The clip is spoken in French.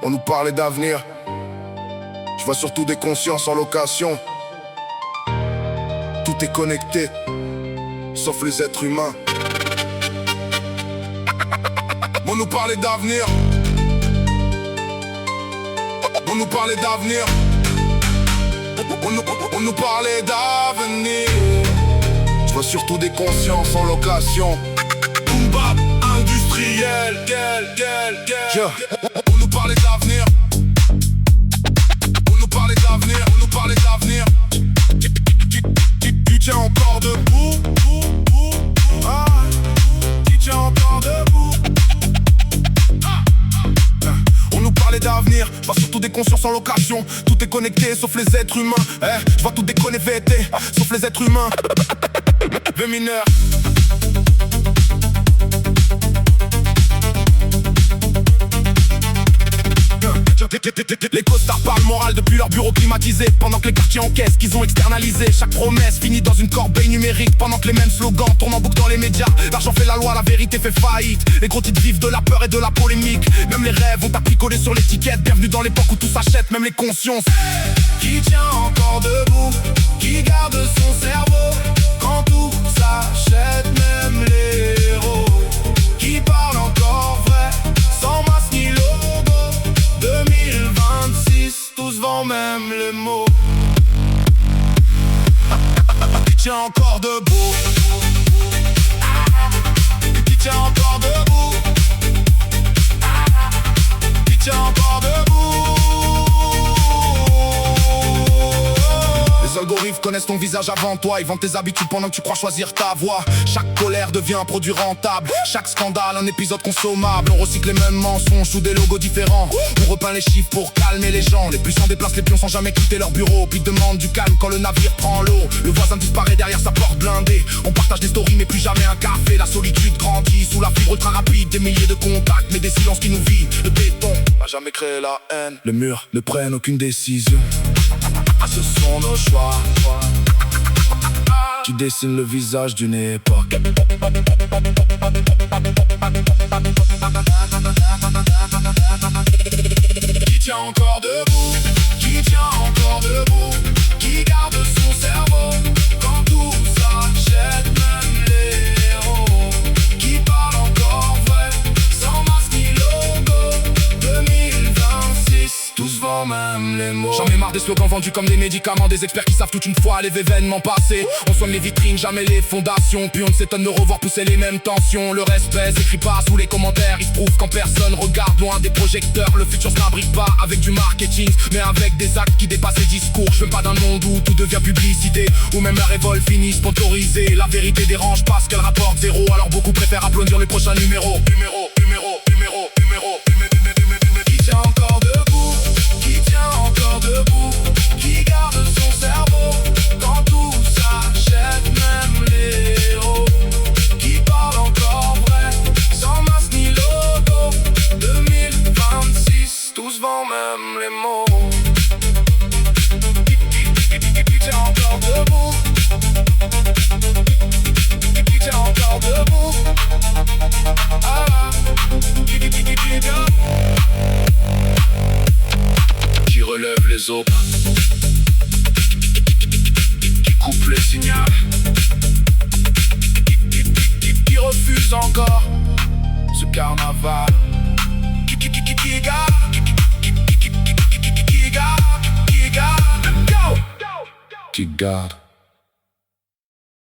On nous parlait d'avenir. Je vois surtout des consciences en location. Tout est connecté, sauf les êtres humains. On nous parlait d'avenir. On nous parlait d'avenir. On nous parlait d'avenir. Je vois surtout des consciences en location. Boom bap, industriel, yeah. On nous parlait d'avenir. On nous parlait d'avenir. On nous parlait d'avenir. Tu tiens encore debout. Ah, tu tiens encore debout. On nous parlait d'avenir, pas surtout des consciences en location. Tout est connecté sauf les êtres humains. Je vois tout déconner VT, sauf les êtres humains. 20 mineurs. Les costards parlent morale depuis leur bureau climatisé. Pendant que les quartiers encaissent qu'ils ont externalisé. Chaque promesse finit dans une corbeille numérique. Pendant que les mêmes slogans tournent en boucle dans les médias. L'argent fait la loi, la vérité fait faillite. Les gros titres vivent de la peur et de la polémique. Même les rêves ont appris collés sur l'étiquette. Bienvenue dans l'époque où tout s'achète, même les consciences. Qui tient encore debout, qui garde son cerveau quand tout s'achète, même les héros. Qui parle encore vrai, sans masque ni logo. 2026, tous vendent même les mots. Qui tient encore debout, qui tient encore debout, qui tient encore debout. Les algorithmes connaissent ton visage avant toi. Ils vendent tes habitudes pendant que tu crois choisir ta voie. Chaque colère devient un produit rentable. Chaque scandale un épisode consommable. On recycle les mêmes mensonges sous des logos différents. On repeint les chiffres pour calmer les gens. Les puissants déplacent les pions sans jamais quitter leur bureau. Puis demandent du calme quand le navire prend l'eau. Le voisin disparaît derrière sa porte blindée. On partage des stories mais plus jamais un café. La solitude grandit sous la fibre ultra rapide. Des milliers de contacts mais des silences qui nous vident. Le béton n'a jamais créé la haine. Les murs ne prennent aucune décision. Ce sont nos choix. Tu dessines le visage d'une époque. Qui tient encore debout, qui tient encore debout, qui garde son cerveau quand tout s'achète, même les héros. Qui parle encore vrai, sans masque ni logo. 2026, tous vendent même les mots. J'en ai marre des slogans vendus comme des médicaments. Des experts qui savent toute une fois les événements passés. On soigne les vitrines, jamais les fondations. Puis on ne s'étonne de revoir pousser les mêmes tensions. Le respect s'écrit pas sous les commentaires. Il se prouve quand personne regarde loin des projecteurs. Le futur se fabrique pas avec du marketing, mais avec des actes qui dépassent les discours. Je veux pas d'un monde où tout devient publicité, où même la révolte finit sponsorisée. La vérité dérange parce qu'elle rapporte zéro. Alors beaucoup préfèrent applaudir le prochain numéro. Qui tient encore debout, qui tient encore debout, qui garde son cerveau quand tout s'achète, même les héros. Qui parle encore vrai, sans masque ni logo. 2026, tous vendent même les mots. Qui tient encore debout, qui tient encore debout. Ah, qui relève les autres, qui coupe les signaux, qui refuse encore ce carnaval, qui garde